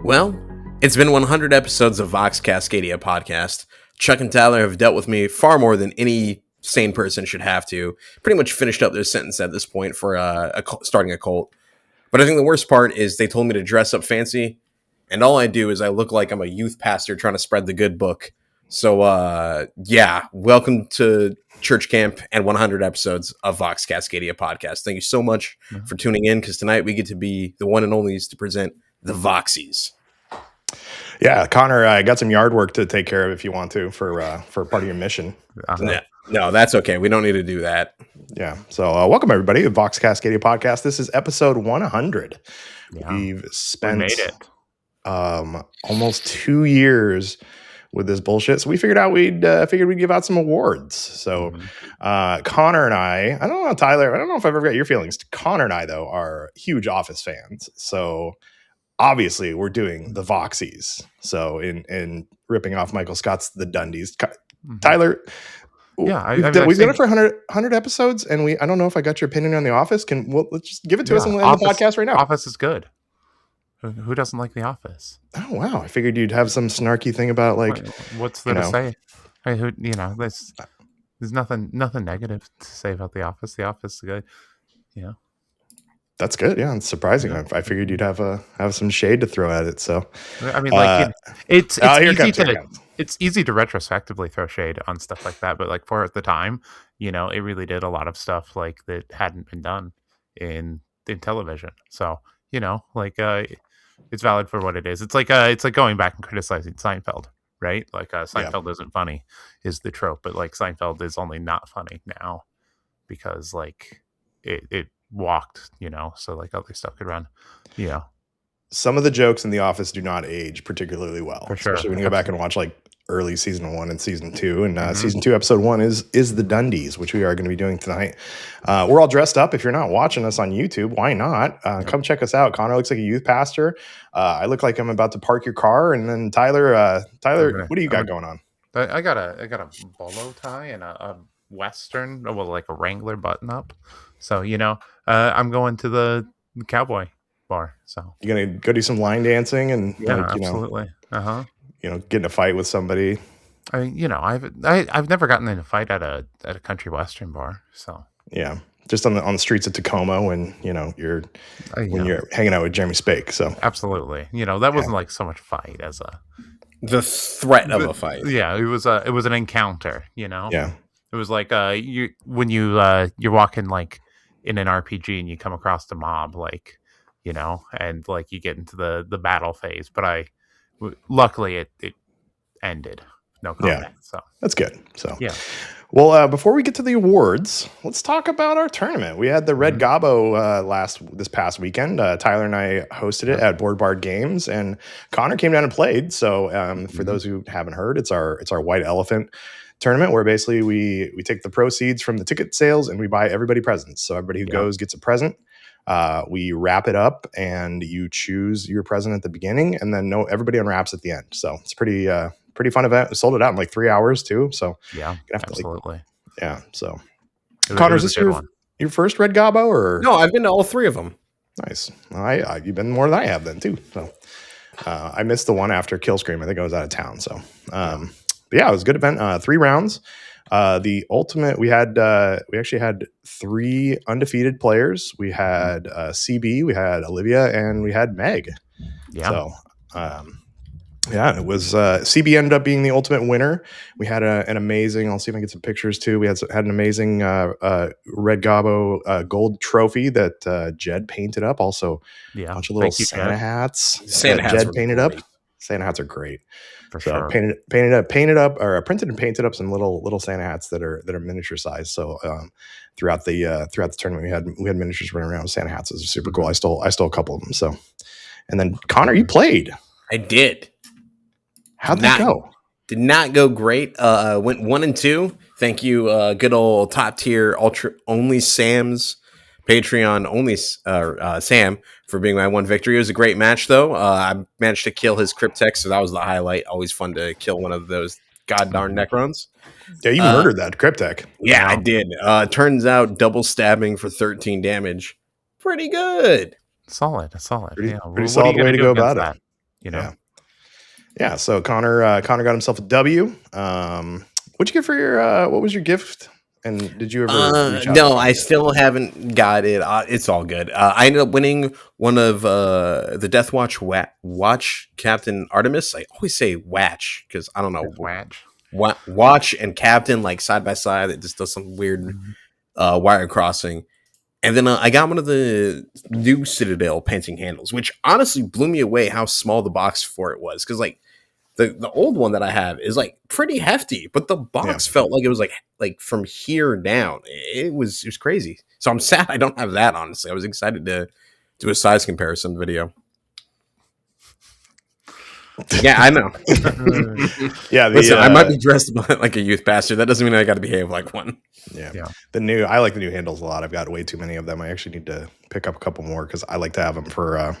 Well, it's been 100 episodes of Vox Cascadia podcast. Chuck and Tyler have dealt with me far more than any sane person should have to. Pretty much finished up their sentence at this point for starting a cult. But I think the worst part is they told me to dress up fancy, and all I do is I look like I'm a youth pastor trying to spread the good book. So, yeah, welcome to church camp and 100 episodes of Vox Cascadia podcast. Thank you so much for tuning in, because tonight we get to be the one and onlys to present the Voxies. Yeah, Connor, I got some yard work to take care of if you want to for part of your mission. No, that's okay. We don't need to do that. Yeah. So welcome everybody to Vox Cascadia podcast. This is episode 100. Yeah. We've spent We made it. Almost 2 years with this bullshit. So we figured out we'd give out some awards. So Connor and I don't know, Tyler, I don't know if I've ever got your feelings. Connor and I, though, are huge Office fans. So obviously we're doing the Voxies. So in ripping off Michael Scott's The Dundies. Tyler, Yeah, we've done it for 100 episodes, and I don't know if I got your opinion on The Office. Let's just give it to us and end the podcast right now. Office is good. Who doesn't like The Office? Oh wow! I figured you'd have some snarky thing about what's there to say? Hey, there's nothing negative to say about The Office. The Office is good. That's good. Yeah, it's surprising. Yeah. I figured you'd have some shade to throw at it. So I mean, it's easy to retrospectively throw shade on stuff like that, but like for at the time, it really did a lot of stuff like that hadn't been done in television. So it's valid for what it is. It's like going back and criticizing Seinfeld, right? Like Seinfeld isn't funny is the trope, but like Seinfeld is only not funny now because like it walked, so like other stuff could run. Some of the jokes in The Office do not age particularly well, for sure. Especially when you go back and watch like early season 1 and season 2. And season 2, episode 1 is The Dundies, which we are going to be doing tonight. We're all dressed up. If you're not watching us on YouTube, why not? Come check us out. Connor looks like a youth pastor. I look like I'm about to park your car. And then Tyler, what do you got going on? I got a bolo tie and a Western, like a Wrangler button up. So, I'm going to the cowboy bar. So you're going to go do some line dancing and absolutely. Get in a fight with somebody. I mean, I've never gotten in a fight at a country western bar. So yeah, just on the streets of Tacoma when you're hanging out with Jeremy Spake. So absolutely, that wasn't like so much fight as the threat of a fight. Yeah, it was an encounter. Yeah, it was like when you're walking like in an RPG and you come across the mob, like and like you get into the battle phase, but luckily it ended. No comment. Yeah. So that's good. So yeah. Well, before we get to the awards, let's talk about our tournament. We had the Red Gobbo this past weekend. Tyler and I hosted it at Board Bar Games, and Connor came down and played. So for those who haven't heard, it's our White Elephant tournament where basically we take the proceeds from the ticket sales and we buy everybody presents. So everybody who goes gets a present. We wrap it up and you choose your present at the beginning, and then everybody unwraps at the end. So it's pretty fun event. We sold it out in like 3 hours too. So yeah, absolutely. So Connor, is this your first Red Gobbo or? No, I've been to all 3 of them. Nice. You've been more than I have then too. So I missed the one after Killscream. I think I was out of town. So but yeah, it was a good event. 3 rounds. The ultimate, we actually had 3 undefeated players. We had CB, we had Olivia, and we had Meg. Yeah. So, it was CB ended up being the ultimate winner. We had an amazing. I'll see if I can get some pictures too. We had an amazing Red Gobbo gold trophy that Jed painted up. Also, a bunch of little Santa hats. Santa hats Jed painted great. up. Santa hats are great. For sure. Printed and painted up some little Santa hats that are miniature size. So throughout the tournament, we had miniatures running around with Santa hats. It was super cool. I stole a couple of them. So, and then Connor, you played. I did. How'd that go? Did not go great. Went 1 and 2. Thank you, good old top tier ultra only Sam's Patreon only Sam for being my 1 victory. It was a great match though. I managed to kill his Cryptek, so that was the highlight. Always fun to kill one of those god darn Necrons. Yeah, you murdered that Cryptek. Yeah, I did. Turns out double stabbing for 13 damage. Pretty good. Solid. Pretty solid way to go about it. you know. Yeah. So Connor got himself a W. What'd you get for your? What was your gift? And did you ever reach out? No, I still haven't got it. It's all good. I ended up winning one of the Death Watch Watch Captain Artemis. I always say Watch because I don't know. Watch and Captain like side by side. It just does some weird wire crossing. And then I got one of the new Citadel painting handles, which honestly blew me away how small the box for it was. Because like the old one that I have is like pretty hefty, but the box felt like it was like from here down. It was crazy. So I'm sad I don't have that. Honestly, I was excited to do a size comparison video. Yeah, I know. Listen, I might be dressed like a youth pastor. That doesn't mean I got to behave like one. Yeah. I like the new handles a lot. I've got way too many of them. I actually need to pick up a couple more because I like to have them for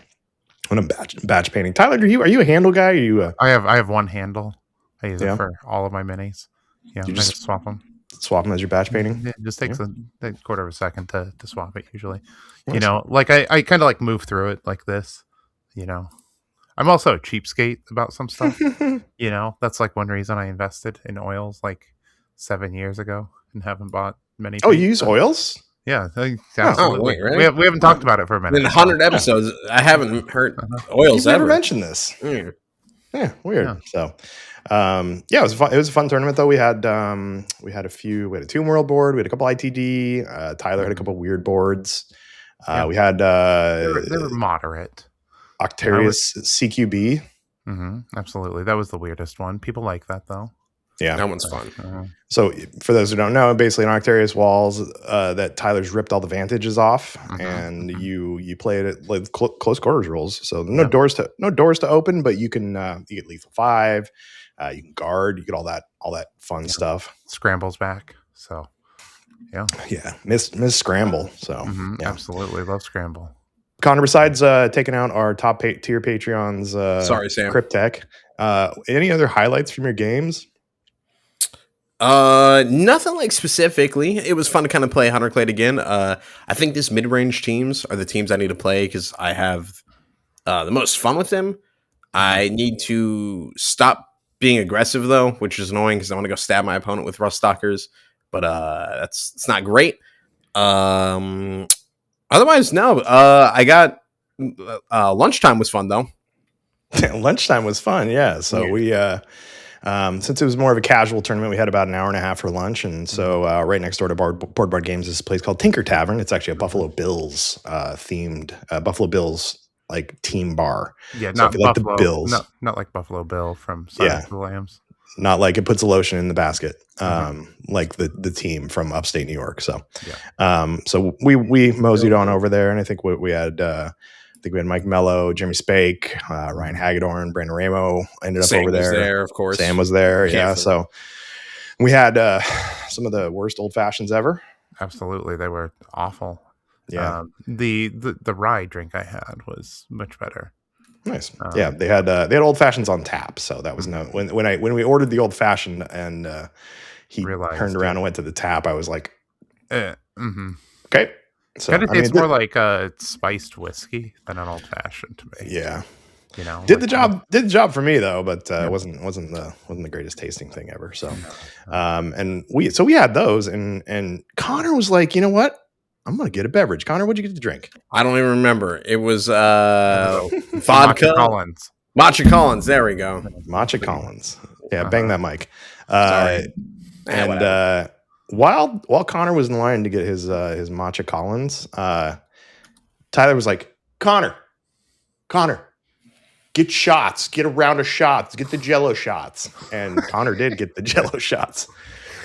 when I'm batch painting. Tyler, are you a handle guy? Are you? I have one handle. I use it for all of my minis. Yeah, you just swap them. Swap them as your batch painting. It just takes a quarter of a second to swap it usually. Nice. You know, like I kind of like move through it like this. You know. I'm also a cheapskate about some stuff. You know, that's like one reason I invested in oils like 7 years ago and haven't bought many. Oh, you use oils? Yeah, absolutely. Wait, really? We haven't talked about it for a minute. In 100 episodes, I haven't heard oils You've ever. Never mentioned this. Yeah, weird. Yeah. So, it was fun. It was a fun tournament though. We had a Tomb World board. We had a couple ITD. Tyler had a couple weird boards. We had they were moderate. Octarius CQB. Absolutely. That was the weirdest one. People like that though. Yeah, that one's fun. So for those who don't know, basically on Octarius walls that Tyler's ripped all the vantages off, and you play it at like close quarters rules. So no doors to open, but you get lethal 5, you can guard, you get all that fun stuff. Scramble's back. So yeah. Miss Scramble. So absolutely love Scramble. Connor, besides taking out our top tier Patreons, sorry, Sam, Cryptech, any other highlights from your games? Nothing like specifically. It was fun to kind of play Hunter Clade again. I think these mid-range teams are the teams I need to play because I have the most fun with them. I need to stop being aggressive though, which is annoying because I want to go stab my opponent with Rust Stalkers, but it's not great. Otherwise, no. I got lunchtime was fun though. Lunchtime was fun, yeah. So we since it was more of a casual tournament, we had about an hour and a half for lunch, and so right next door to Board Games is a place called Tinker Tavern. It's actually a Buffalo Bills themed Buffalo Bills like team bar. Yeah, so not Buffalo, like the Bills, not like Buffalo Bill from Silence of the Lambs. Not like it puts a lotion in the basket, like the team from upstate New York. So, so we moseyed on over there, and I think we had Mike Mello, Jimmy Spake, Ryan Hagedorn, Brandon Ramo ended up Sam over there. Was there, of course. Sam was there, yeah. So we had some of the worst old fashions ever. Absolutely, they were awful. Yeah, the rye drink I had was much better. Nice. They had old fashions on tap, so that was when we ordered the old fashioned and he turned around and went to the tap. I was like, okay. So kind of tastes more like spiced whiskey than an old fashioned to me. Yeah, you know, did the job for me though, but wasn't the greatest tasting thing ever. So, and we had those, and Connor was like, you know what? I'm going to get a beverage. Connor, what'd you get to drink? I don't even remember. It was vodka. Matcha Collins. There we go. Matcha Collins. Yeah, bang that mic. And while Connor was in line to get his Matcha Collins, Tyler was like, Connor, get shots. Get a round of shots. Get the Jello shots. And Connor did get the Jello shots.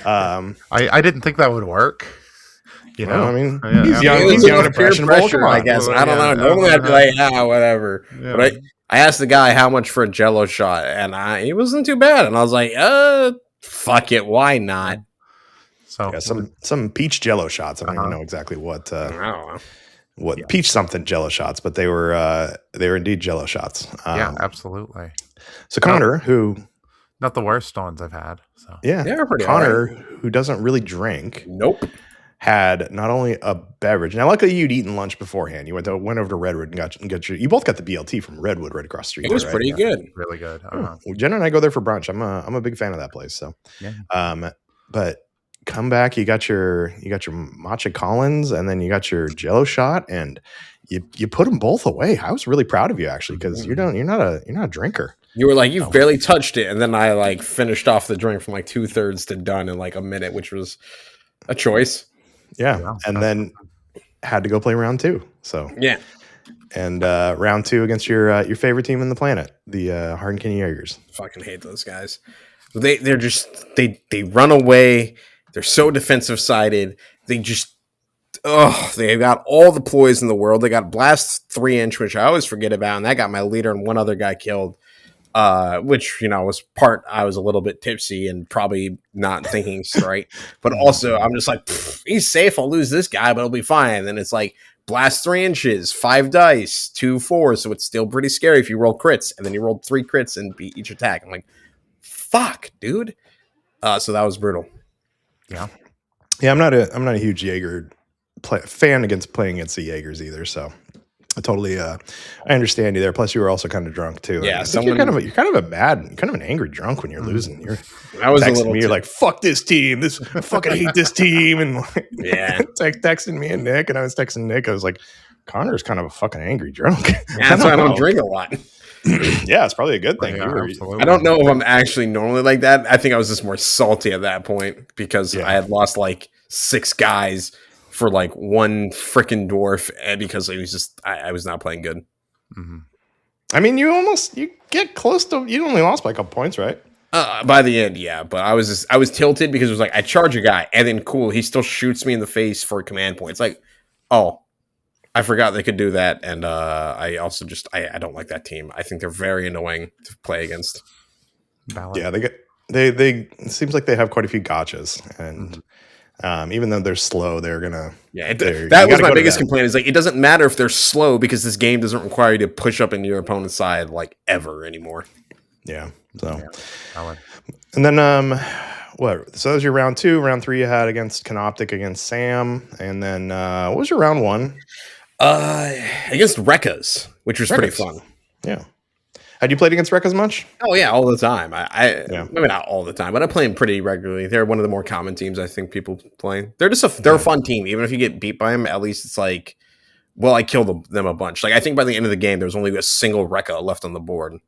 I didn't think that would work. You know, I mean, he's young and impressionable. I guess. I don't know. Normally I'd be like, whatever. Yeah. But I asked the guy how much for a Jello shot, and he wasn't too bad. And I was like, fuck it, why not? So some peach Jello shots. I don't even know exactly what. I don't know. What peach something Jello shots, but they were indeed Jello shots. Yeah, absolutely. So Connor, who not the worst ones I've had. So yeah, they're pretty Connor, who doesn't really drink. Nope. had not only a beverage. Now, luckily, you'd eaten lunch beforehand. You went over to Redwood and got you both got the BLT from Redwood right across the street. It was right? pretty good. Really good. Well, Jen and I go there for brunch. I'm a big fan of that place. So, but come back, you got your matcha Collins, and then you got your Jello shot, and you put them both away. I was really proud of you actually, because you're not a drinker. You were like, you've barely touched it, and then I like finished off the drink from like 2/3 to done in like a minute, which was a choice. Yeah, and then had to go play round 2. So yeah, and round 2 against your favorite team on the planet, the Harden-Kenny Jaegers. Fucking hate those guys. They're just they run away. They're so defensive sided. They got all the ploys in the world. They got blast 3-inch, which I always forget about, and that got my leader and one other guy killed. Which, was I was a little bit tipsy and probably not thinking straight, but also I'm just like, he's safe. I'll lose this guy, but it'll be fine. And it's like blast 3 inches, 5 dice, 2 4. So it's still pretty scary if you roll crits, and then you rolled 3 crits and beat each attack. I'm like, fuck, dude. So that was brutal. Yeah. I'm not a huge Jaeger fan against playing against the Jaegers either. So I totally, I understand you there. Plus, you were also kind of drunk too. Yeah, you're kind of an angry drunk when you're losing. I was texting me. You're like, "Fuck this team! I fucking hate this team!" And texting me and Nick, and I was texting Nick. I was like, "Connor's kind of a fucking angry drunk." Yeah, that's why I don't drink a lot. Yeah, it's probably a good thing. I don't know if I'm actually normally like that. I think I was just more salty at that point because I had lost like 6 guys for like one freaking dwarf, and because it was just I was not playing good. Mm-hmm. I mean, you get close to, you only lost by a couple points, right? By the end, yeah, but I was tilted because it was like I charge a guy and then cool, he still shoots me in the face for a command point. It's like, oh, I forgot they could do that, and I also just I don't like that team. I think they're very annoying to play against. Valid. Yeah, they it seems like they have quite a few gotchas, and even though they're slow, they're gonna. Yeah, that was my biggest complaint. Is like it doesn't matter if they're slow because this game doesn't require you to push up into your opponent's side like ever anymore. Yeah. So, and then what? So that was your round 2. Round 3 you had against Canoptic against Sam, and then what was your round 1? Against Rekkas, which was pretty fun. Yeah. Had you played against Rekkas much? Oh yeah, all the time. Maybe not all the time, but I play them pretty regularly. They're one of the more common teams I think people play. They're just they're a fun team. Even if you get beat by them, at least it's like, well, I killed them a bunch. Like I think by the end of the game, there was only a single Rekka left on the board.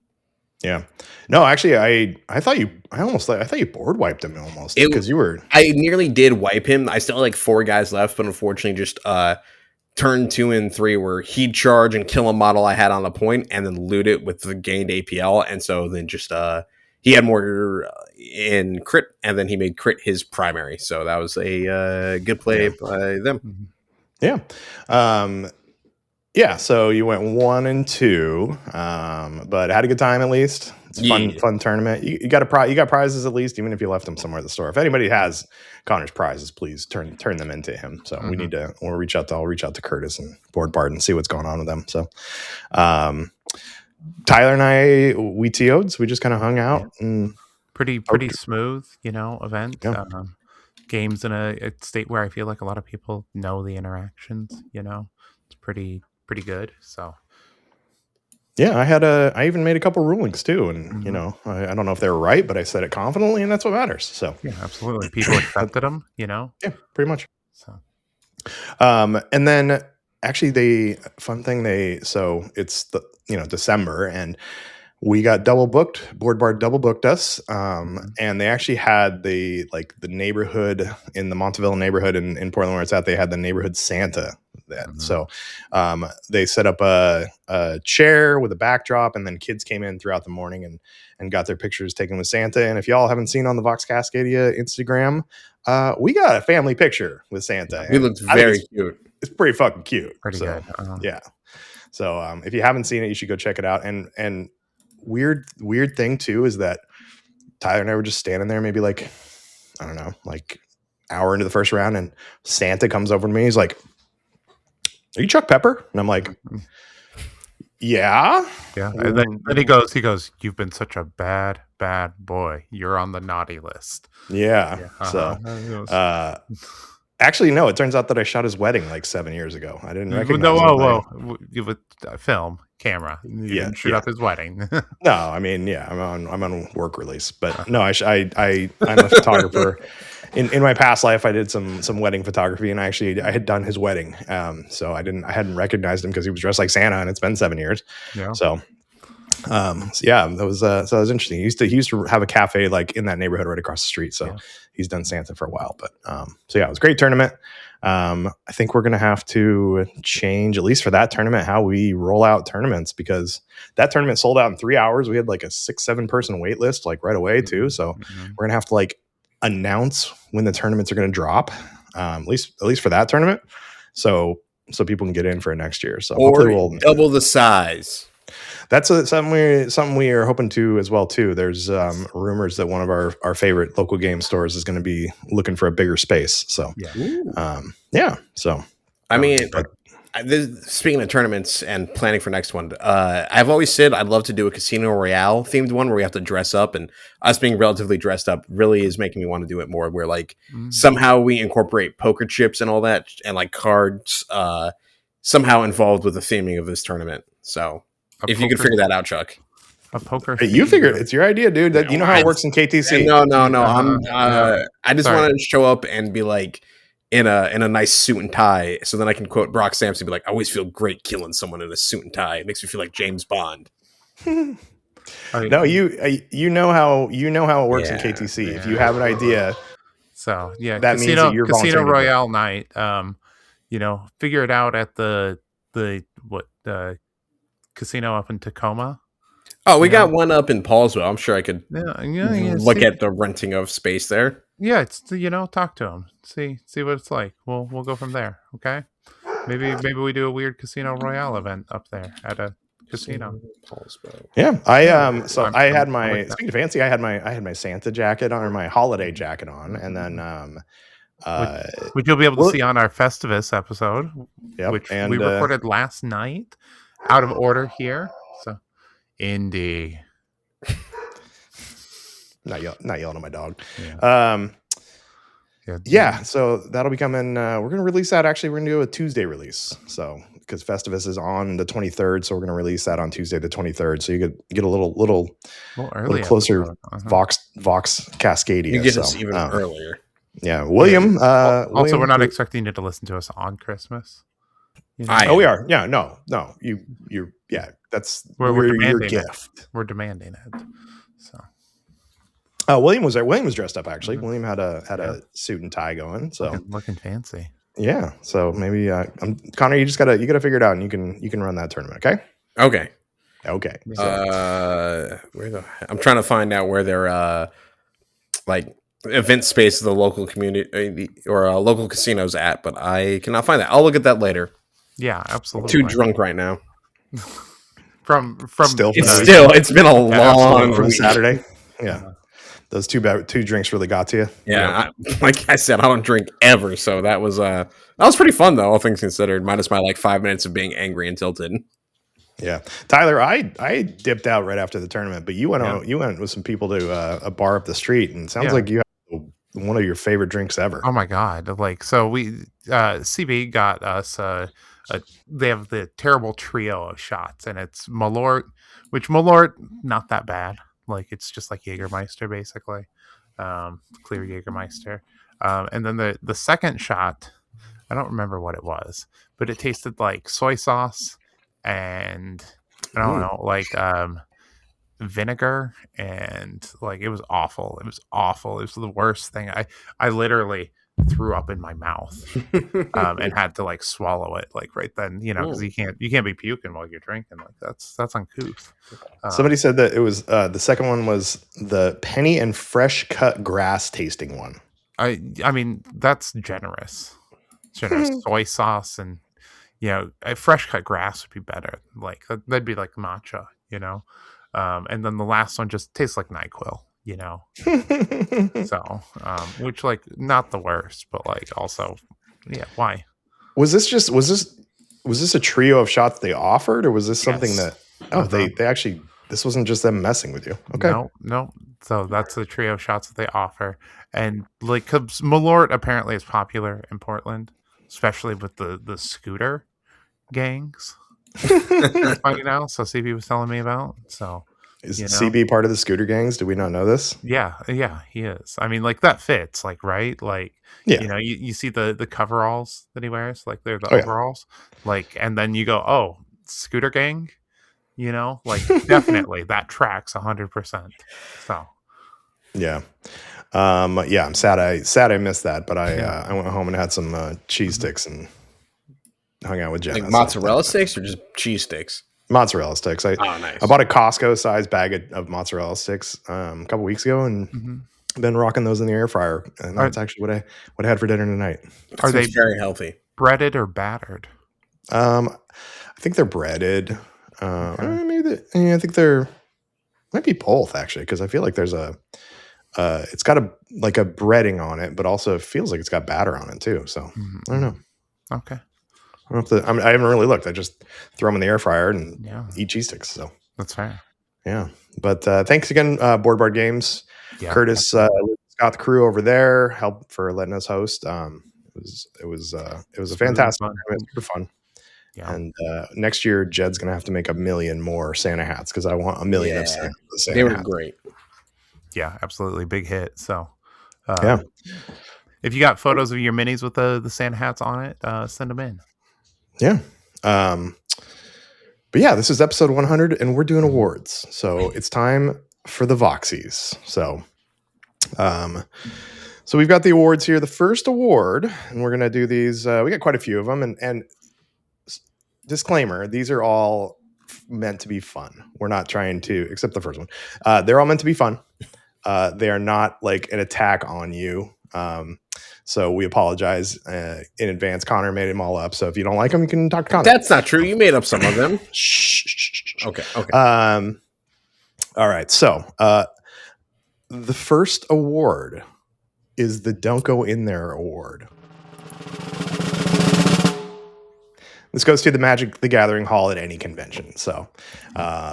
Yeah. No, actually, I thought you board wiped him almost because you were. I nearly did wipe him. I still had like 4 guys left, but unfortunately, just turn 2 and 3 where he'd charge and kill a model I had on a point and then loot it with the gained APL. And so then just he had more in crit, and then he made crit his primary. So that was a good play by them. Yeah. Yeah, so you went 1 and 2, but had a good time at least. It's a fun tournament. You got prizes at least, even if you left them somewhere at the store. If anybody has Connor's prizes, please turn them into him. So we'll reach out to Curtis and Board Bard and see what's going on with them. So Tyler and I, we TO'd, so we just kind of hung out and pretty smooth, event. Yeah. Games in a state where I feel like a lot of people know the interactions. It's pretty good. So yeah, I even made a couple rulings too, and I don't know if they were right, but I said it confidently, and that's what matters. So yeah, absolutely, people accepted them. Yeah, pretty much. So and then actually so it's the December, and we got double booked. Board Bard double booked us, and they actually had the neighborhood in the Monteville neighborhood in Portland where it's at. They had the neighborhood Santa. So they set up a chair with a backdrop, and then kids came in throughout the morning and got their pictures taken with Santa. And if y'all haven't seen on the Vox Cascadia Instagram, we got a family picture with Santa. He looks very cute. It's pretty fucking cute. Pretty good. Yeah. So if you haven't seen it, you should go check it out. And weird thing too is that Tyler and I were just standing there, maybe like, I don't know, like hour into the first round, and Santa comes over to me. He's like, "Are you Chuck Pepper?" And I'm like, yeah. And then he goes, "You've been such a bad boy. You're on the naughty list." Yeah. So Actually, no. It turns out that I shot his wedding like 7 years ago. I didn't recognize No, with film camera. You didn't shoot up his wedding. No, I mean, yeah, I'm on work release, but no, I'm a photographer. In my past life, I did some wedding photography, and I had done his wedding. So I hadn't recognized him because he was dressed like Santa, and it's been 7 years. Yeah. So that was interesting. He used to have a cafe like in that neighborhood right across the street. So he's done Santa for a while, but so yeah, it was a great tournament. I think we're gonna have to change, at least for that tournament, how we roll out tournaments, because that tournament sold out in 3 hours. We had like a 6-7 person wait list like right away too. So we're gonna have to like announce when the tournaments are gonna drop, at least for that tournament, so people can get in for it next year. So or we'll double the size. That's something we are hoping to as well too. There's rumors that one of our favorite local game stores is going to be looking for a bigger space. So So I mean, speaking of tournaments and planning for next one, I've always said I'd love to do a Casino Royale themed one where we have to dress up, and us being relatively dressed up really is making me want to do it more. Where like somehow we incorporate poker chips and all that, and like cards somehow involved with the theming of this tournament. So. If you could figure that out, Chuck. A poker. Hey, you figure it's your idea, dude. That you know how it works in KTC. No. I just want to show up and be like in a nice suit and tie, so then I can quote Brock Sampson, be like, "I always feel great killing someone in a suit and tie. It makes me feel like James Bond." No, you know how it works in KTC. If you have an idea, so yeah, that means that you're Casino Royale night. Figure it out at the casino up in Tacoma. Oh, we got one up in Paulsville. I'm sure I could look at the renting of space there. Yeah, it's talk to them, see what it's like. We'll go from there. Okay, maybe we do a weird Casino Royale event up there at a casino. Yeah, I had my speaking of fancy, I had my Santa jacket on, or my holiday jacket on, and then which you'll be able to see on our Festivus episode, which we recorded last night. Out of order here, so Indy. Not yelling at my dog. Yeah. So that'll be coming. We're gonna release that. Actually, we're gonna do a Tuesday release. So because Festivus is on the 23rd, so we're gonna release that on Tuesday the 23rd. So you get a little closer. Vox Cascadia. You get us even earlier. Yeah, William. Also, we're not expecting you to listen to us on Christmas. We are. Yeah, no. You're. Yeah, that's we're your gift. We're demanding it. So, William was there. William was dressed up. Actually, William had a suit and tie going. So looking fancy. Yeah. So maybe Connor, you gotta figure it out, and you can run that tournament. Okay. Okay. I'm trying to find out where their like event space of the local community or local casinos at, but I cannot find that. I'll look at that later. Yeah, absolutely. Too drunk right now. From it's been a long from Saturday. Yeah, those two drinks really got to you. Yeah, like I said, I don't drink ever, so that was pretty fun though, all things considered. Minus my like 5 minutes of being angry and tilted. Yeah, Tyler, I dipped out right after the tournament, but you went with some people to a bar up the street, and it sounds like you have one of your favorite drinks ever. Oh my god! Like, so we CB got us they have the terrible trio of shots, and it's Malort, which not that bad. Like, it's just like Jägermeister basically, clear Jägermeister. And then the second shot, I don't remember what it was, but it tasted like soy sauce and I don't know, like vinegar, and like it was awful. It was the worst thing. I literally threw up in my mouth and had to like swallow it like right then, because you can't be puking while you're drinking. Like that's uncouth. Somebody said that it was the second one was the penny and fresh cut grass tasting one. I mean that's generous soy sauce, and a fresh cut grass would be better. Like that'd be like matcha, and then the last one just tastes like NyQuil. So which like not the worst, but like also why was this a trio of shots they offered, or was this something that they actually, this wasn't just them messing with you? Okay. No, So that's the trio shots that they offer. And like, 'cause Malort apparently is popular in Portland, especially with the scooter gangs. I'm finding out. So CB was telling me about. So Is you know, CB part of the scooter gangs? Do we not know this? yeah, he is. I mean, like that fits, like right, like Yeah. you see the coveralls that he wears, like they're the Oh, yeah. overalls, like, and then you go, oh, scooter gang, like definitely that tracks 100%. So Yeah. Yeah, I'm sad I missed that, but I went home and had some cheese sticks and hung out with Jenna. Like mozzarella sticks or just cheese sticks? Mozzarella sticks. Oh, nice. I bought a Costco sized bag of mozzarella sticks a couple weeks ago, and been rocking those in the air fryer. And that's actually what I had for dinner tonight. Are they very healthy? Breaded or battered? I think they're breaded. I think they're might be both actually, because I feel like there's it's got a breading on it, but also it feels like it's got batter on it too. So I don't know. Okay. I haven't really looked. I just throw them in the air fryer and eat cheese sticks. So that's fair. Yeah, but thanks again, Board Games. Yeah, Curtis, Scott, the crew over there, help for letting us host. It was a fantastic time. It was super fun. Yeah. And next year, Jed's gonna have to make 1 million more Santa hats because I want 1 million of Santa. They were great. Yeah, absolutely, big hit. So if you got photos of your minis with the Santa hats on it, send them in. Yeah. But yeah, this is episode 100 and we're doing awards. So it's time for the Voxies. So we've got the awards here. The first award, and we're going to do these. We got quite a few of them. And disclaimer, these are all meant to be fun. We're not trying to, except the first one. They're all meant to be fun. They are not like an attack on you. So we apologize in advance. Connor made them all up. So if you don't like them, you can talk to Connor. That's not true. You made up some of them. Shh. Okay. All right. So the first award is the Don't Go In There award. This goes to the Magic the Gathering Hall at any convention. So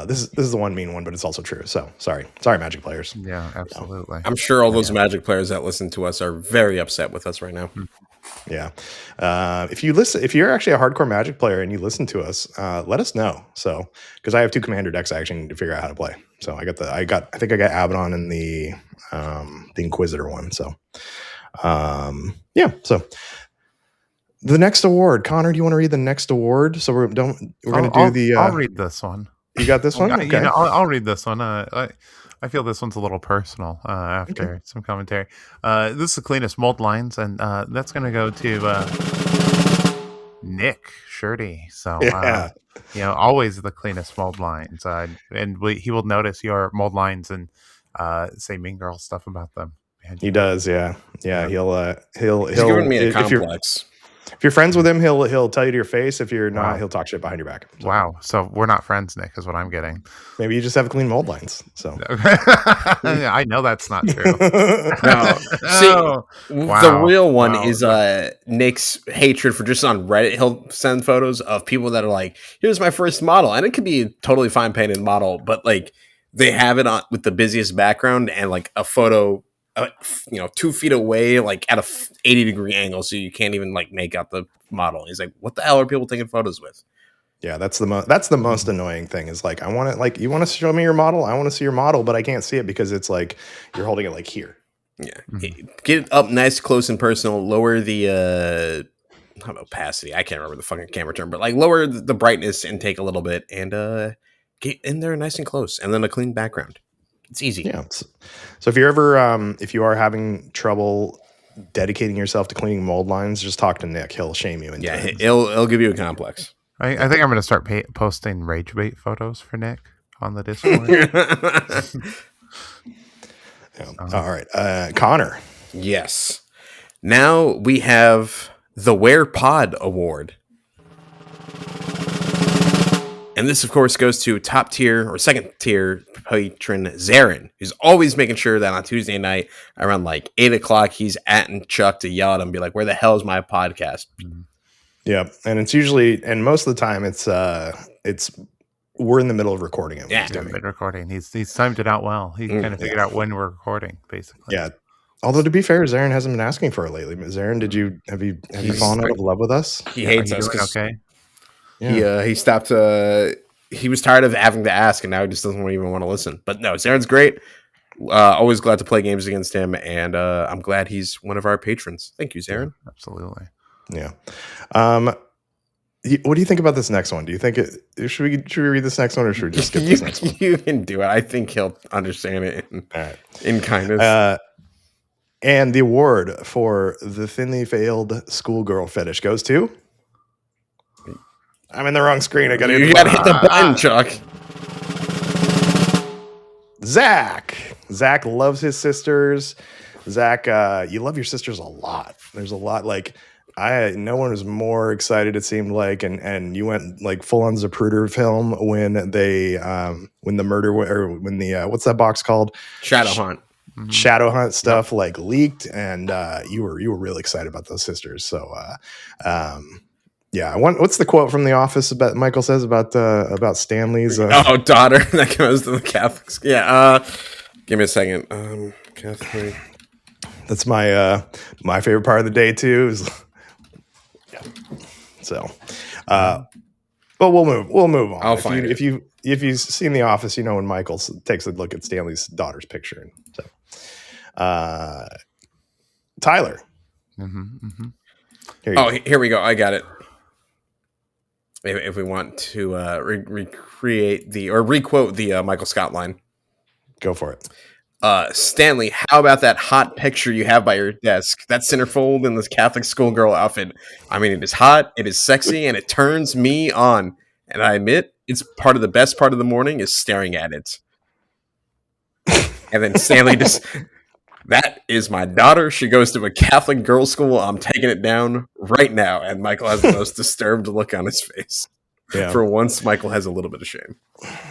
this is the one mean one, but it's also true. So sorry, Magic players. Yeah, absolutely. I'm sure all those Magic players that listen to us are very upset with us right now. Yeah. If you're actually a hardcore Magic player and you listen to us, let us know. So because I have 2 commander decks I actually need to figure out how to play. So I think I got Abaddon in the Inquisitor one. So yeah. So the next award, Connor, do you want to read the next award? So we're going to do the. I'll read this one. You got this one? Okay. I'll read this one. I feel this one's a little personal after some commentary. This is the cleanest mold lines, and that's going to go to Nick Shirty. So always the cleanest mold lines, and he will notice your mold lines and say mean girl stuff about them. He does, yeah. He'll He's giving me a complex. If you're friends with him, he'll tell you to your face. If you're not, he'll talk shit behind your back. So. Wow. So we're not friends, Nick, is what I'm getting. Maybe you just have clean mold lines. So I know that's not true. No. See, the real one is Nick's hatred for just on Reddit. He'll send photos of people that are like, here's my first model. And it could be a totally fine painted model, but like they have it on with the busiest background and like a photo 2 feet away, like at a 80-degree angle, so you can't even like make out the model. He's like, "What the hell are people taking photos with?" Yeah, that's the most annoying thing. Is like, I want to you want to show me your model? I want to see your model, but I can't see it because it's like you're holding it like here. Yeah, get it up nice, close, and personal. Lower the opacity. I can't remember the fucking camera term, but like lower the brightness and take a little bit and get in there nice and close, and then a clean background. It's easy. Yeah. So if you're ever if you are having trouble dedicating yourself to cleaning mold lines, just talk to Nick. He'll shame you. He'll give you a complex. I think I'm going to start posting rage bait photos for Nick on the Discord. All right, Connor. Yes. Now we have the Where Pod Award. And this, of course, goes to top tier or second tier patron Zarin, who's always making sure that on Tuesday night around like 8 o'clock, he's atting Chuck to yell at him and be like, "Where the hell is my podcast?" Yeah. And it's usually, and most of the time it's we're in the middle of recording it. Yeah. Mid-recording. He's timed it out well. He kind of figured out when we're recording, basically. Yeah. Although to be fair, Zarin hasn't been asking for it lately. Zarin, have you fallen out of love with us? He hates us. Okay. Yeah. He stopped. He was tired of having to ask, and now he just doesn't even want to listen. But no, Zarin's great. Always glad to play games against him, and I'm glad he's one of our patrons. Thank you, Zarin. Yeah, absolutely. Yeah. What do you think about this next one? Do you think should we read this next one, or should we just skip this next one? You can do it. I think he'll understand it in kindness. And the award for the thinly veiled schoolgirl fetish goes to. I'm in the wrong screen. I gotta hit the button, Chuck. Zach loves his sisters. Zach, you love your sisters a lot. There's a lot no one was more excited, it seemed like, and you went like full on Zapruder film when when the murder or when the what's that box called? Shadow Hunt. Shadow Hunt stuff like leaked, and you were really excited about those sisters. So yeah, what's the quote from The Office about Michael says about Stanley's daughter that goes to the Catholics? Yeah, give me a second. Catholic. That's my favorite part of the day too. Yeah. So, but we'll move on. I'll find it. If you've seen The Office, you know when Michael takes a look at Stanley's daughter's picture. So, Tyler. Here we go. I got it. If we want to recreate requote the Michael Scott line, go for it. Stanley, how about that hot picture you have by your desk? That centerfold in this Catholic schoolgirl outfit. I mean, it is hot, it is sexy, and it turns me on. And I admit, it's part of the best part of the morning is staring at it. And then Stanley that is my daughter. She goes to a Catholic girls' school. I'm taking it down right now. And Michael has the most disturbed look on his face. Yeah. For once, Michael has a little bit of shame.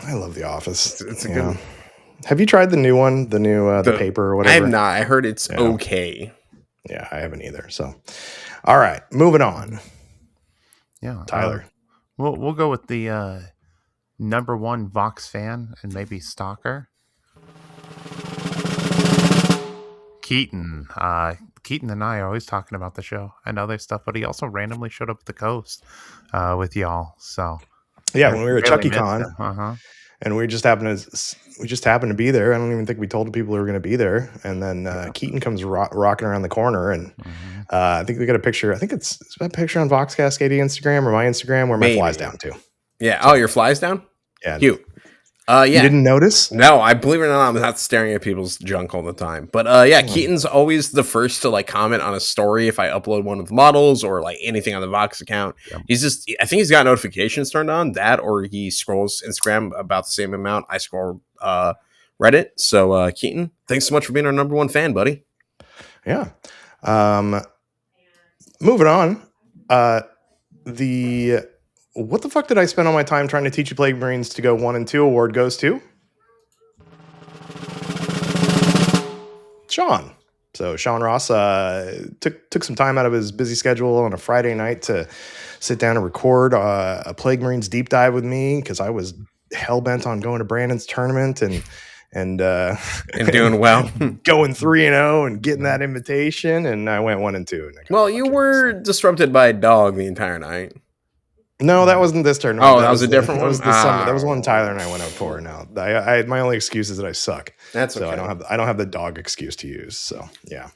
I love The Office. It's a good one. Have you tried the new one? The new the paper or whatever? I have not. I heard it's okay. Yeah, I haven't either. So, all right, moving on. Yeah, Tyler. We'll go with the number one Vox fan and maybe stalker, Keaton. Keaton and I are always talking about the show and other stuff, but he also randomly showed up at the coast with y'all. So yeah, when we were at ChuckyCon, and we just happened to be there. I don't even think we told the people who were going to be there. And then Keaton comes rocking around the corner, and I think we got a picture. I think it's a picture on Vox Cascadia Instagram or my Instagram where my fly's down too. Yeah. Oh, your fly's down? Yeah. Cute. You didn't notice? No, I believe it or not, I'm not staring at people's junk all the time. But Keaton's always the first to like comment on a story if I upload one of the models or like anything on the Vox account. Yep. I think he's got notifications turned on, that or he scrolls Instagram about the same amount I scroll Reddit. So Keaton, thanks so much for being our number one fan, buddy. Yeah. Moving on. What the fuck did I spend all my time trying to teach you Plague Marines to go 1 and 2 award goes to Sean. So Sean Ross took some time out of his busy schedule on a Friday night to sit down and record a Plague Marines deep dive with me because I was hell-bent on going to Brandon's tournament and doing well, going 3-0 and getting that invitation, and I went 1 and 2. Well, you were disrupted by a dog the entire night. No, that wasn't this tournament. Oh, that was a different one. That was one Tyler and I went out for. Now, I my only excuse is that I suck. That's okay. So I don't have the dog excuse to use. So yeah.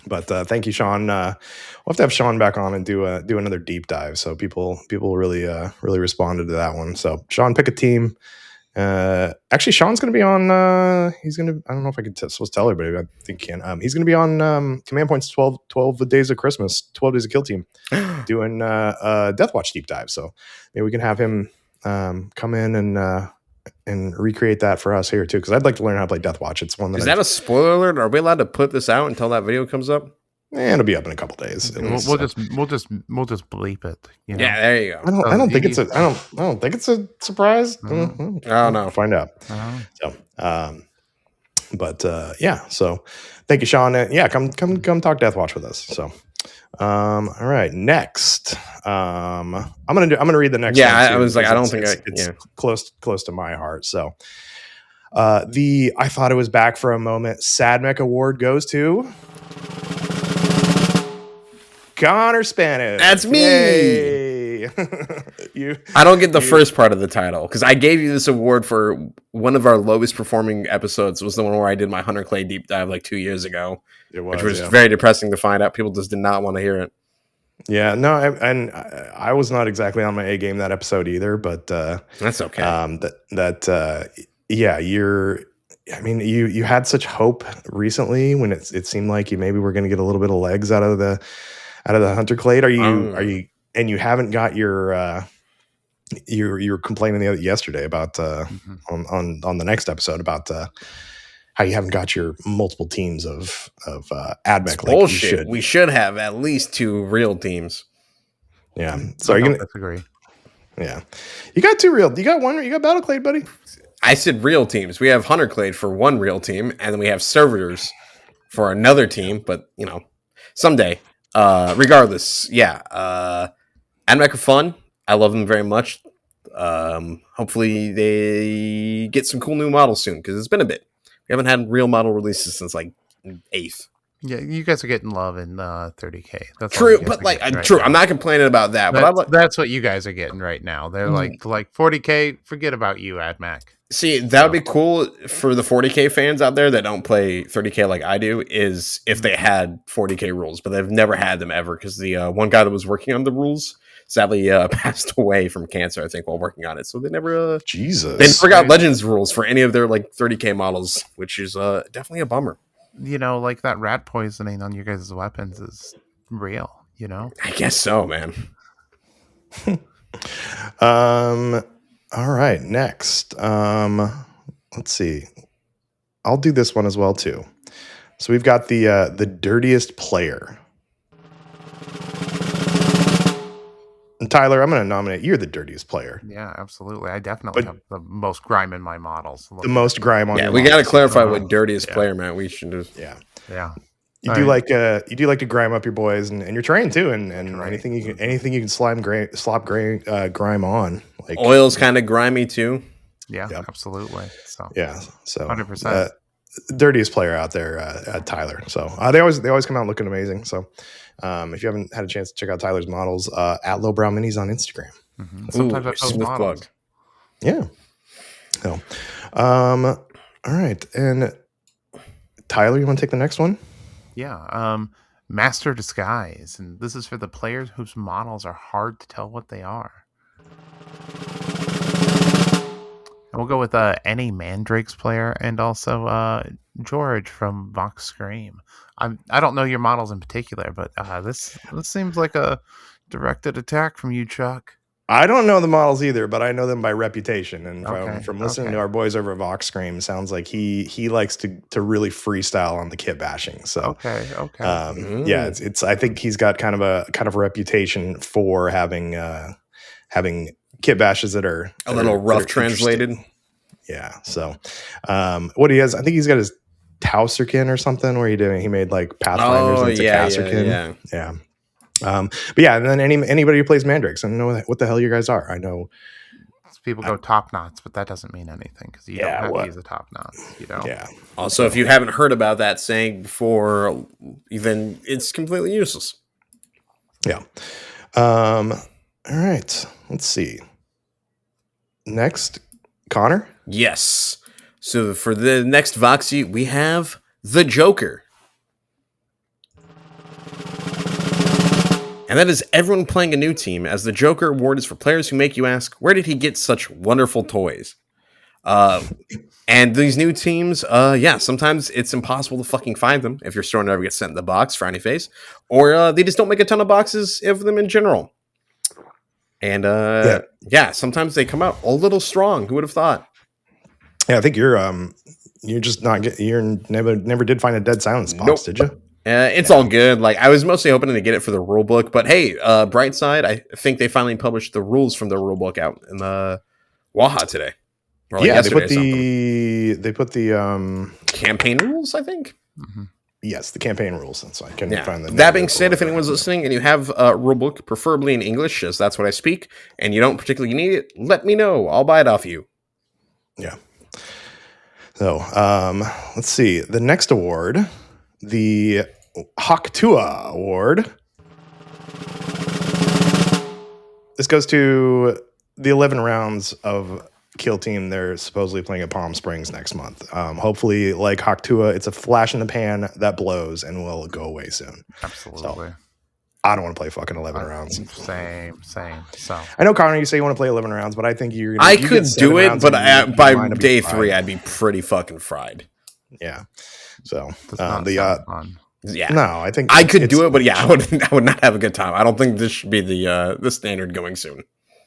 But thank you, Sean. We'll have to have Sean back on and do another deep dive. So people really responded to that one. So Sean, pick a team. Actually, Sean's going to be on. I don't know if I can supposed to tell everybody, but I think he can. He's going to be on Command Point's 12 Days of Christmas, 12 Days of Kill Team, doing Death Watch deep dive. So maybe we can have him come in and recreate that for us here too, because I'd like to learn how to play Death Watch. It's one that is that a spoiler alert? Are we allowed to put this out until that video comes up? It'll be up in a couple days. We'll just bleep it. You know? Yeah, there you go. I don't think it's a surprise. Mm-hmm. I don't know. Find out. So, yeah. So, thank you, Sean. Come talk Death Watch with us. So, all right. Next, I'm gonna read the next one. Yeah, Too, I was like, I don't think it's close to my heart. So I thought it was back for a moment. Sad Mech Award goes to Connor Spanish. That's me. Yay. I don't get the first part of the title because I gave you this award for one of our lowest performing episodes. Was the one where I did my Hunter Clade deep dive like 2 years ago, which was very depressing to find out. People just did not want to hear it. Yeah, no, I was not exactly on my A game that episode either, but that's okay. You had such hope recently when it seemed like you maybe were going to get a little bit of legs out of the Hunter Clade. Are you and you haven't got your you were complaining yesterday about on the next episode about how you haven't got your multiple teams of AdMech. Like bullshit. We should have at least 2 real teams. Yeah. So I disagree. Yeah. You got 2 real. You got one. You got Battle Clade, buddy. I said real teams. We have Hunter Clade for one real team, and then we have servers for another team. But someday. Regardless, AdMech are fun. I love them very much. Hopefully they get some cool new models soon because it's been a bit. We haven't had real model releases since like 8th. Yeah, you guys are getting love in 30K. That's true, but true. Now. I'm not complaining about that. That's what you guys are getting right now. They're like 40K. Forget about you, AdMech. See, that would be cool for the 40K fans out there that don't play 30K like I do, is if they had 40K rules, but they've never had them ever because the one guy that was working on the rules sadly passed away from cancer, I think, while working on it. So they never they never got Legends rules for any of their like 30K models, which is definitely a bummer. Like that rat poisoning on your guys' weapons is real, I guess so, man. All right, next. Let's see. I'll do this one as well too. So we've got the dirtiest player. And Tyler, I'm going to nominate you're the dirtiest player. Yeah, absolutely. I definitely have the most grime in my models. The most grime on. Yeah, we got to clarify what dirtiest player, man. We should just. Yeah. You do like to grime up your boys, and you're trained too, and anything you can slop grime on. Like oil's kind of grimy too. Yeah, absolutely. So 100%. Dirtiest player out there, Tyler. So they always come out looking amazing. So if you haven't had a chance to check out Tyler's models, at Lowbrow Minis on Instagram. Mm-hmm. Sometimes I post models. Plug. Yeah. So, all right, and Tyler, you want to take the next one? Yeah, Master Disguise, and this is for the players whose models are hard to tell what they are. And we'll go with any Mandrakes player, and also George from Vox Scream. I don't know your models in particular, but this seems like a directed attack from you, Chuck. I don't know the models either, but I know them by reputation, and from listening to our boys over at Vox Scream, sounds like he likes to really freestyle on the kit bashing. So yeah, it's I think he's got kind of a reputation for having kit bashes that are a little rough translated. Yeah. So what he has, I think he's got his Tauserkin or something where he made like Pathfinders into Kasserkin. Yeah. But yeah, and then anybody who plays Mandrakes, I don't know what the hell you guys are. I know people go top knots, but that doesn't mean anything because you don't have to use a top knot. Yeah. Also, if you haven't heard about that saying before, then it's completely useless. Yeah. All right. Let's see. Next, Connor. Yes. So for the next Voxie, we have the Joker. And that is everyone playing a new team, as the Joker award is for players who make you ask, where did he get such wonderful toys? And these new teams, sometimes it's impossible to fucking find them if your store never gets sent in the box, frowny face, or they just don't make a ton of boxes of them in general. And sometimes they come out a little strong. Who would have thought? Yeah, I think you're just not you never did find a Dead Silence box, did you? It's all good. Like I was mostly hoping to get it for the rule book, but hey, bright side, I think they finally published the rules from the rule book out in the Waha today. They put the campaign rules, I think. Mm-hmm. Yes, the campaign rules. So I can find them. That being said, if anyone's listening and you have a rulebook, preferably in English, as that's what I speak, and you don't particularly need it, let me know. I'll buy it off you. Yeah. So let's see. The next award, the Haktua Award. This goes to the 11 rounds of Kill Team. They're supposedly playing at Palm Springs next month. Hopefully, like Haktua, it's a flash in the pan that blows and will go away soon. Absolutely. So, I don't want to play fucking 11 rounds. Same. So I know, Connor, you say you want to play 11 rounds, but I think you're gonna. I could do it, but by day 3, I'd be pretty fucking fried. Yeah. So fun. Yeah. No, I think I could do it, but I would not have a good time. I don't think this should be the standard going soon.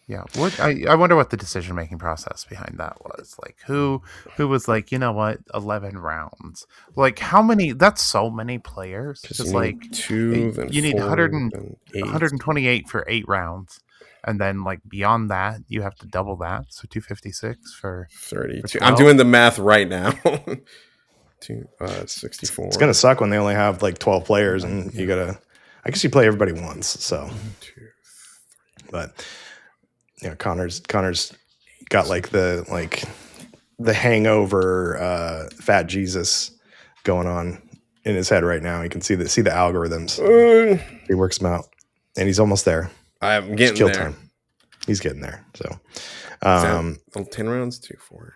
Yeah, I wonder what the decision making process behind that was. Like, who was like, you know what, 11 rounds? Like, how many? That's so many players. It's like you need 128 for 8 rounds, and then like beyond that, you have to double that. So 256 for 32. I'm doing the math right now. 64. It's gonna suck when they only have like 12 players, and you gotta. I guess you play everybody once. So, 1, 2, 3. But. Yeah, Connor's got like the hangover fat Jesus going on in his head right now. You can see the algorithms. He works them out, and he's almost there. I'm getting there. Time. He's getting there. So, 10 rounds, 2, 4.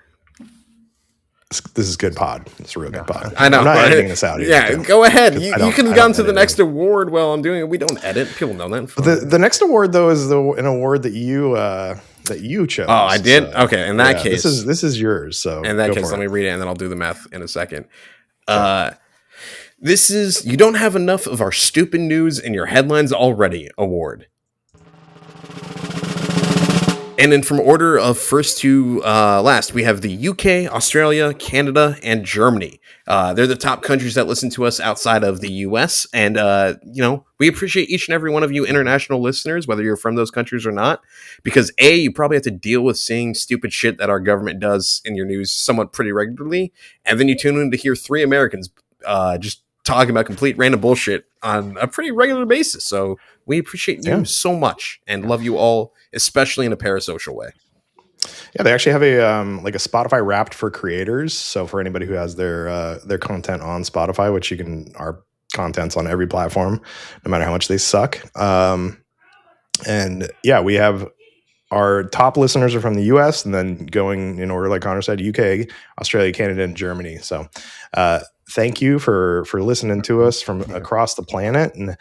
This is good pod. It's a real good pod. I know. I'm not editing this out. Yeah, go ahead. You can have gone to the next award while I'm doing it. We don't edit. People know that. The next award though is an award that you chose. Oh, I did. So, okay, in that case, this is yours. So in that case, let me read it and then I'll do the math in a second. This is You Don't Have Enough of Our Stupid News in Your Headlines Already award. And then from order of first to last, we have the UK, Australia, Canada, and Germany. They're the top countries that listen to us outside of the US. And, we appreciate each and every one of you international listeners, whether you're from those countries or not. Because A, you probably have to deal with seeing stupid shit that our government does in your news somewhat pretty regularly. And then you tune in to hear 3 Americans just talking about complete random bullshit on a pretty regular basis. So we appreciate you so much and love you all, especially in a parasocial way. Yeah, they actually have a Spotify Wrapped for creators. So for anybody who has their content on Spotify, which our content's on every platform, no matter how much they suck. And yeah, we have our top listeners are from the US, and then going in order, like Connor said, UK, Australia, Canada, and Germany. So thank you for listening to us from across the planet. And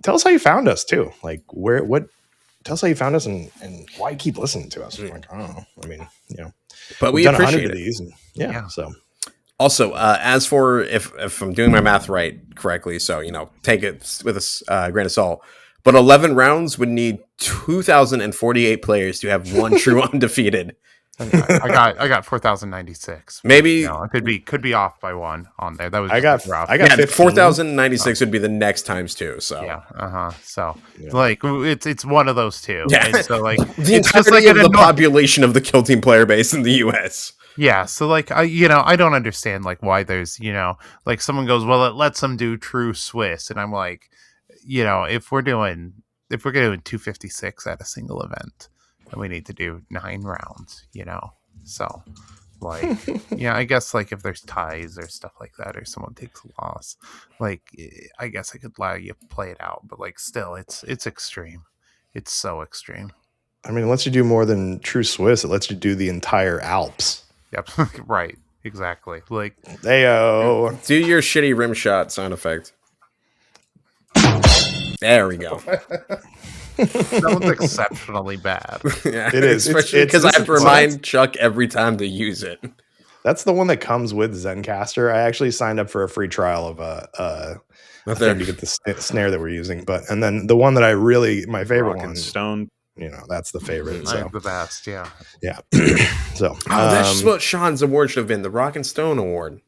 tell us how you found us too. Like tell us how you found us and why you keep listening to us. Like, I don't know. I mean, but we appreciate it. These and, so also, as for if I'm doing my math correctly, so, take it with a grain of salt, but 11 rounds would need 2,048 players to have one true undefeated. I got 4,096. Maybe it could be off by one on there. That was rough. I got 4,096 would be the next times 2. So So like it's one of those two. Yeah. And so like the entirety of the population of the Kill Team player base in the US. Yeah. So like I don't understand like why there's like someone goes, well, it lets them do true Swiss, and I'm like, if we're doing 256 at a single event, and we need to do 9 rounds, so like, I guess like if there's ties or stuff like that, or someone takes a loss, like I guess I could allow you to play it out, but like still it's extreme. It's so extreme. I mean, it lets you do more than true Swiss. It lets you do the entire Alps. Yep. Right. Exactly. Like, Ayo. Do your shitty rim shot sound effect. There we go. That one's exceptionally bad. Yeah, it is, especially because I have to remind Chuck every time to use it. That's the one that comes with Zencaster. I actually signed up for a free trial of a thing to get the snare that we're using, and then the one that my favorite one, Stone. That's the favorite. So the best, yeah. So that's just what Sean's award should have been, the Rock and Stone Award.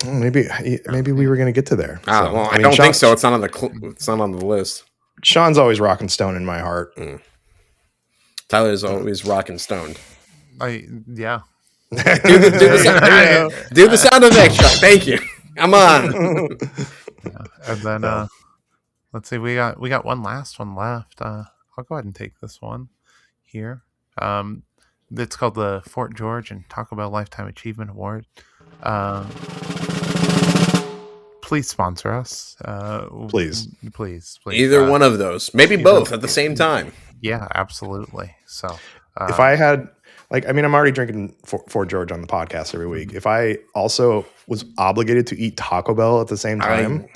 Maybe we were going to get to there. I don't think so. It's not on the list. Sean's always rock and stone in my heart. Tyler's always rock and stoned. Yeah. Do the sound effect, Chuck. Thank you. Come on. Yeah. And then let's see, we got one last one left. I'll go ahead and take this one here. It's called the Fort George and Taco Bell Lifetime Achievement Award. Please sponsor us. Please. Either one of those. Maybe both at the same time. Yeah, absolutely. So if I had, I'm already drinking Fort George on the podcast every week. If I also was obligated to eat Taco Bell at the same time,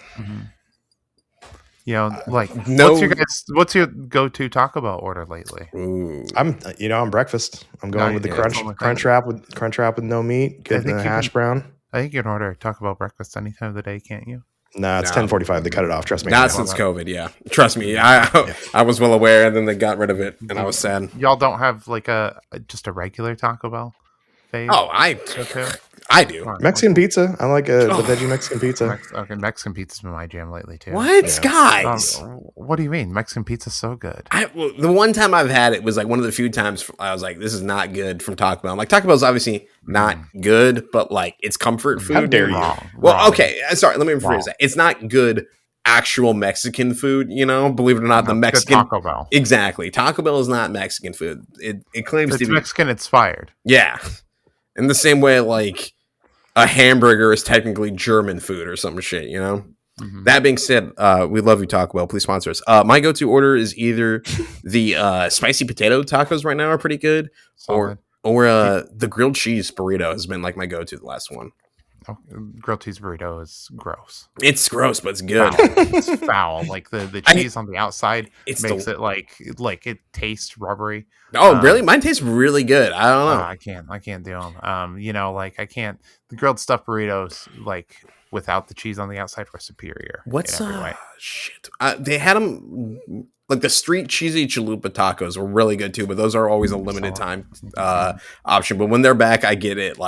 what's your go-to Taco Bell order lately? Ooh. I'm breakfast. I'm going with the crunch wrap with no meat, get the hash brown. I think you can order Taco Bell breakfast any time of the day, can't you? No, it's 10:45. They cut it off. Trust me. Not since COVID. Yeah, trust me. I was well aware, and then they got rid of it, and I was sad. Y'all don't have just a regular Taco Bell phase? Oh, I do. Mexican pizza. I like the veggie Mexican pizza. Mexican pizza's been my jam lately too. What, guys? What do you mean? Mexican pizza's so good. The one time I've had it was one of the few times I was like, "This is not good" from Taco Bell. Taco Bell's obviously not good, but it's comfort food. How dare you? Well, okay. Sorry. Let me rephrase that. It's not good. Actual Mexican food, believe it or not, the Mexican Taco Bell. Exactly. Taco Bell is not Mexican food. It claims to be Mexican inspired. Yeah. In the same way, a hamburger is technically German food or some shit, Mm-hmm. That being said, we love you, Taco Bell. Please sponsor us. My go-to order is either the spicy potato tacos right now are pretty good, or the grilled cheese burrito has been my go-to the last one. Oh, grilled cheese burrito is gross. It's gross, but it's good. Foul. It's foul. The cheese on the outside makes it it tastes rubbery. Oh, really? Mine tastes really good. I don't know. I can't do them. I can't. The grilled stuffed burritos without the cheese on the outside were superior. What's shit? They had them the street cheesy chalupa tacos were really good too, but those are always a limited time option. But when they're back, I get it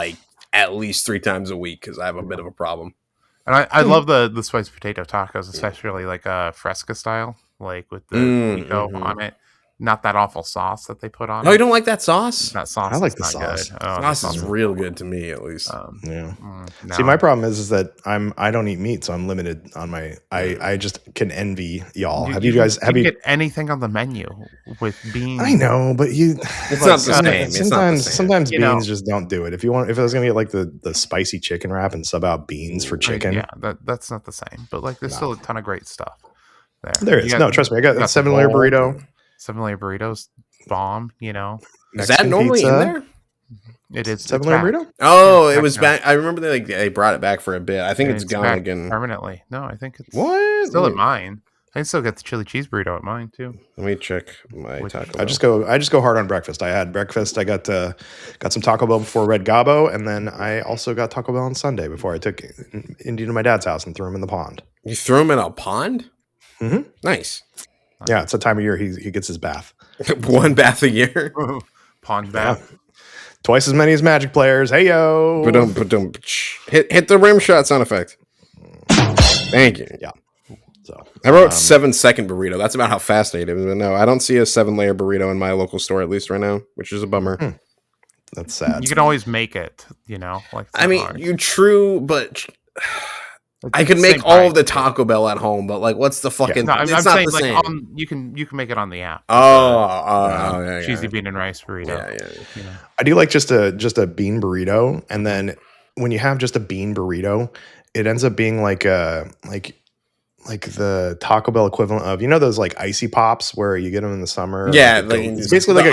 at least 3 times a week because I have a bit of a problem. And I love the spiced potato tacos, especially Fresca style, with the pico on it. Not that awful sauce that they put on. No, you don't like that sauce? That sauce. I like the sauce. Sauce is real good to me, at least. No. See, my problem is that I don't eat meat, so I'm limited on my. I just can envy y'all. You get anything on the menu with beans? I know, but it's not the same. Sometimes beans just don't do it. If I was gonna get the spicy chicken wrap and sub out beans for chicken, that's not the same. But there's still a ton of great stuff there. There is. Trust me, I got a 7-layer burrito. 7-layer burritos, bomb. Is that normally in there? It is 7-layer burrito. Oh, it was back. I remember they brought it back for a bit. I think it's gone again permanently. No, I think it's still at mine. I can still get the chili cheese burrito at mine too. Let me check my Taco Bell. I just go hard on breakfast. I had breakfast. I got some Taco Bell before Red Gobbo, and then I also got Taco Bell on Sunday before I took Indy to my dad's house and threw him in the pond. You threw him in a pond? Mm-hmm. Nice. Yeah, it's a time of year he gets his bath. 1 bath a year. Pond bath. Yeah. Twice as many as Magic players. Hey yo. Hit the rim shot sound effect. Thank you. Yeah. So I wrote 7-second burrito. That's about how fast I ate it. But no, I don't see a 7-layer burrito in my local store, at least right now, which is a bummer. That's sad. You can always make it, I mean, you're true, but I could make all of the Taco Bell at home, but what's the fucking? No, it's I'm not saying the same. You can make it on the app. Yeah. Cheesy bean and rice burrito. Yeah. I do like just a bean burrito, and then when you have just a bean burrito, it ends up being like the Taco Bell equivalent of those icy pops where you get them in the summer. Yeah, it's basically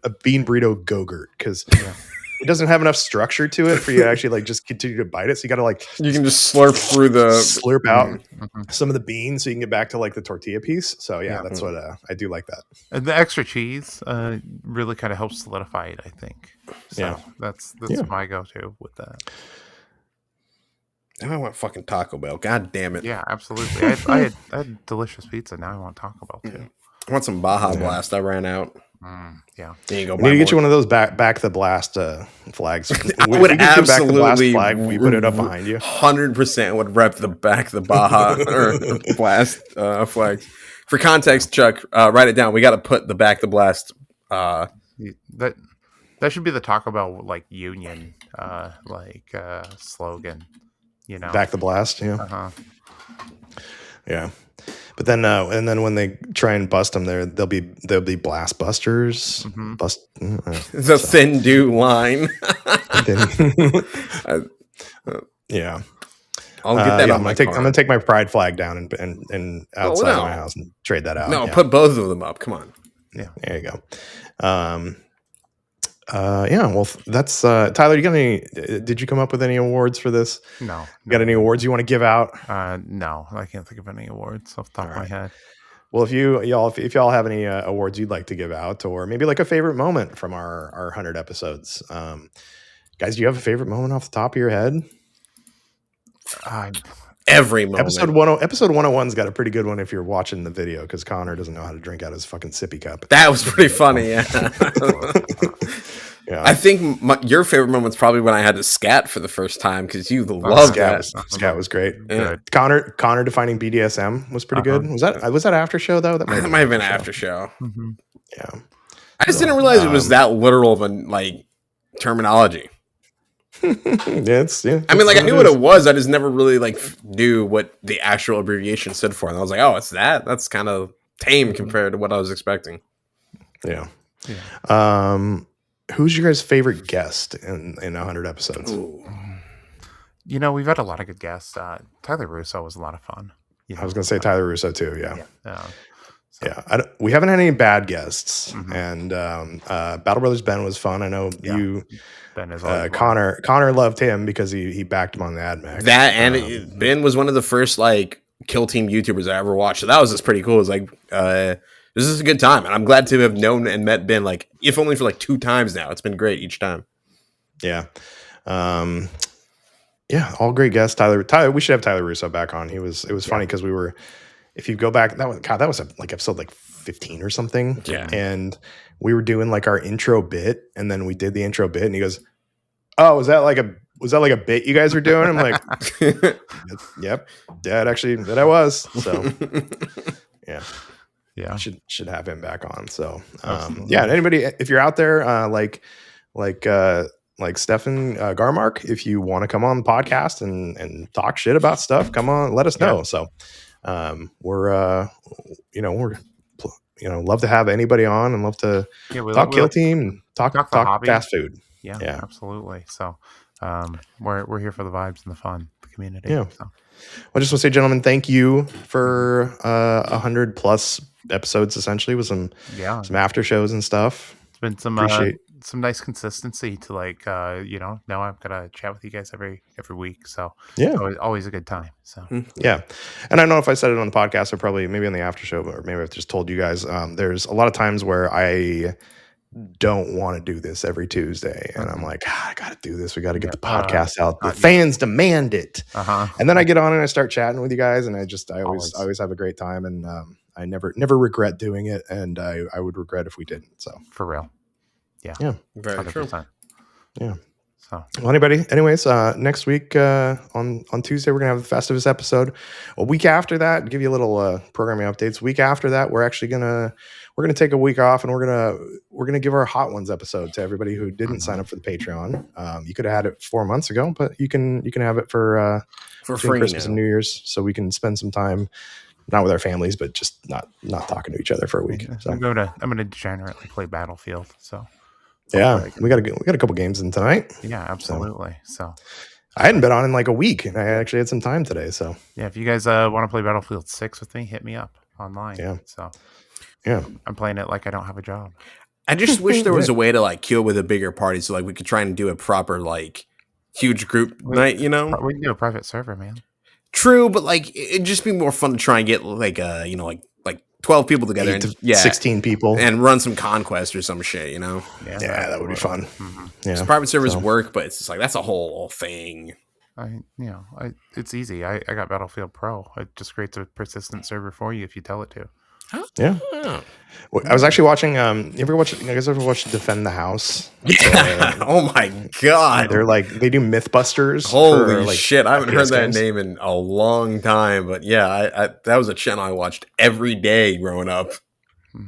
a bean burrito Go-Gurt because. Yeah. It doesn't have enough structure to it for you to actually just continue to bite it. So you got to you can just slurp out some of the beans so you can get back to the tortilla piece. So that's what I do like that. And the extra cheese really kind of helps solidify it, I think. So that's my go-to with that. Now I want fucking Taco Bell. God damn it. Yeah, absolutely. I had delicious pizza. Now I want Taco Bell too. I want some Baja Blast. I ran out. Yeah, there you go. We need to get you one of those back the blast flags. I would absolutely flag. We put it up behind you. 100% would rep the Baja or blast flags. For context, Chuck, write it down. We got to put the the blast. That should be the Taco Bell union slogan. you know, back the blast. Yeah, uh-huh. yeah. But then, and then when they try and bust them, they'll be blast busters. Mm-hmm. The thin do line. Yeah. I'll get that on my car. I'm gonna take my pride flag down and outside of my house and trade that out. No, put both of them up. Come on. Yeah, there you go. Yeah. Well, that's Tyler. You got any? Did you come up with any awards for this? No. Got any awards you want to give out? No, I can't think of any awards off the top of my head. Well, if y'all have any awards you'd like to give out, or maybe like a favorite moment from our 100 episodes, guys, do you have a favorite moment off the top of your head? Every moment. Episode 101's got a pretty good one if you're watching the video, because Connor doesn't know how to drink out his fucking sippy cup. That was pretty funny. Yeah. Yeah. I think your favorite moment's probably when I had to scat for the first time, because you loved that. Scat was great. Yeah. Connor defining BDSM was pretty good. Was that after show though? That might have been after show. Mm-hmm. Yeah. I just didn't realize it was that literal of a terminology. I mean, I knew what it was. I just never really knew what the actual abbreviation stood for, and I was like, "Oh, it's that." That's kind of tame compared to what I was expecting. Yeah. Who's your guys' favorite guest in 100 episodes? Ooh. You know, we've had a lot of good guests. Tyler Russo was a lot of fun. I was going to say Tyler Russo too. Yeah. Yeah. We haven't had any bad guests, and Battle Brothers Ben was fun. I know you. Ben is Connor loved him because he backed him on the AdMac. That and Ben was one of the first kill team YouTubers I ever watched. So that was just pretty cool. It's this is a good time, and I'm glad to have known and met Ben if only for 2 times now. It's been great each time. Yeah. Yeah, all great guests. Tyler, we should have Tyler Russo back on. It was funny because we were, if you go back, that was episode 15 or something. Yeah. And we were doing our intro bit, and then we did the intro bit, and he goes, "Oh, was that like a bit you guys were doing?" I'm like, "Yep, that I was." So, yeah, should have him back on. So, anybody, if you're out there, like Stefan Garmark, if you want to come on the podcast and talk shit about stuff, come on, let us know. So, we're love to have anybody on, and love to talk kill team and talk fast food. Yeah, absolutely. So we're here for the vibes and the fun, the community. Yeah. So. I just want to say, gentlemen, thank you for 100 plus episodes, essentially, with some after shows and stuff. It's been some nice consistency to now I've got to chat with you guys every week. So always a good time. So yeah. And I know if I said it on the podcast, or probably maybe on the after show, or maybe I've just told you guys, there's a lot of times where I don't want to do this every Tuesday, and I'm like, I gotta do this. We got to get the podcast out. The fans demand it. And then I get on and I start chatting with you guys, and I always have a great time, and I never regret doing it, and I would regret if we didn't. So for real. Yeah. Very 100%. True. Yeah. So well, anyways, next week on Tuesday we're gonna have the Festivus episode. A week after that, give you a little programming updates. Week after that, we're gonna take a week off, and we're gonna give our Hot Ones episode to everybody who didn't sign up for the Patreon. You could have had it 4 months ago, but you can have it for free Christmas and New Year's, so we can spend some time not with our families, but just not talking to each other for a week. So I'm gonna degenerately play Battlefield. So. Yeah, we got a couple games in tonight. Yeah, absolutely. So I hadn't been on in a week, and I actually had some time today. So yeah, if you guys want to play Battlefield 6 with me, hit me up online. Yeah. So yeah, I'm playing it like I don't have a job. I just wish there was a way to queue with a bigger party, so we could try and do a proper huge group night. You know, we can do a private server, man. True, but it'd just be more fun to try and get 12 people together, and 16 people, and run some conquest or some shit, you know? Yeah, that would be fun. Mm-hmm. Yeah, private servers work, but it's just that's a whole thing. It's easy. I got Battlefield Pro. It just creates a persistent server for you if you tell it to. Yeah. I was actually watching. You guys ever watch Defend the House? Yeah. Oh my god. They're they do Mythbusters. Holy shit! I haven't heard that name in a long time, but yeah, I that was a channel I watched every day growing up.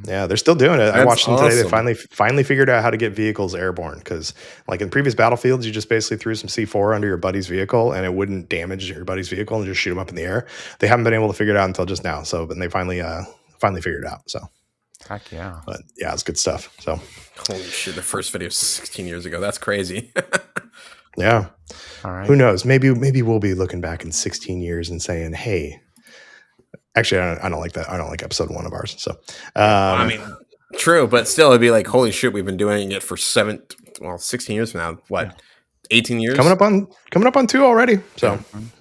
Yeah, they're still doing it. I watched them today. They awesome. finally figured out how to get vehicles airborne, because like in previous battlefields, you just basically threw some C4 under your buddy's vehicle and it wouldn't damage your buddy's vehicle and just shoot them up in the air. They haven't been able to figure it out until just now. So, but they finally figured it out. So, heck yeah. but yeah, it's good stuff. So, holy shit, the first video was 16 years ago. That's crazy. Yeah. All right. Who knows? Maybe we'll be looking back in 16 years and saying, "Hey, actually, I don't like that. I don't like episode 1 of ours." So, I mean, true, but still, it'd be like, holy shit, we've been doing it for 16 years from now. What, 18 years? coming up on 2 already. So,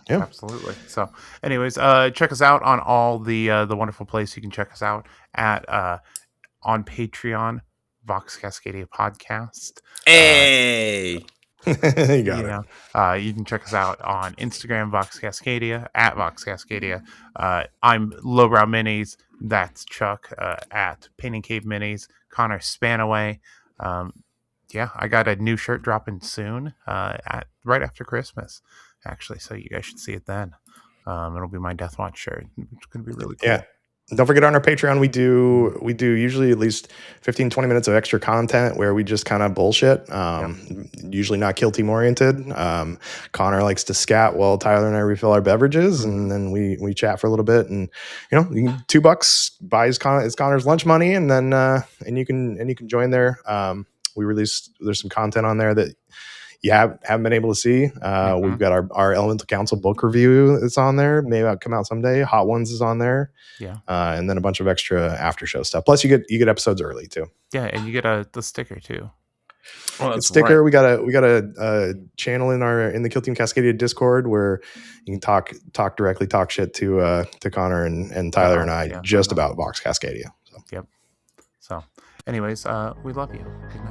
yeah, absolutely. So, anyways, check us out on all the wonderful places you can check us out at on Patreon, Vox Cascadia Podcast. Hey. you got it. You can check us out on Instagram, Vox Cascadia, at Vox Cascadia. I'm Lowbrow Minis. That's Chuck at Painting Cave Minis. Connor Spanaway. Yeah, I got a new shirt dropping soon, right after Christmas, actually. So you guys should see it then. It'll be my Death Watch shirt. It's going to be really cool. Yeah. Don't forget, on our Patreon, we do usually at least 15, 20 minutes of extra content where we just kind of bullshit. Usually not kill team oriented. Connor likes to scat while Tyler and I refill our beverages, and then we chat for a little bit. And $2 buys Connor's lunch money, and then and you can join there. There's some content on there that you haven't been able to see. We've got our Elemental Council book review that's on there. Maybe that'll come out someday. Hot Ones is on there. Yeah. And then a bunch of extra after show stuff. Plus you get episodes early too. Yeah, and you get the sticker too. Oh, that's sticker. right. We got a channel in the Kill Team Cascadia Discord where you can talk shit to Connor and Tyler and I about Vox Cascadia. So. Yep. So anyways, we love you. Good night.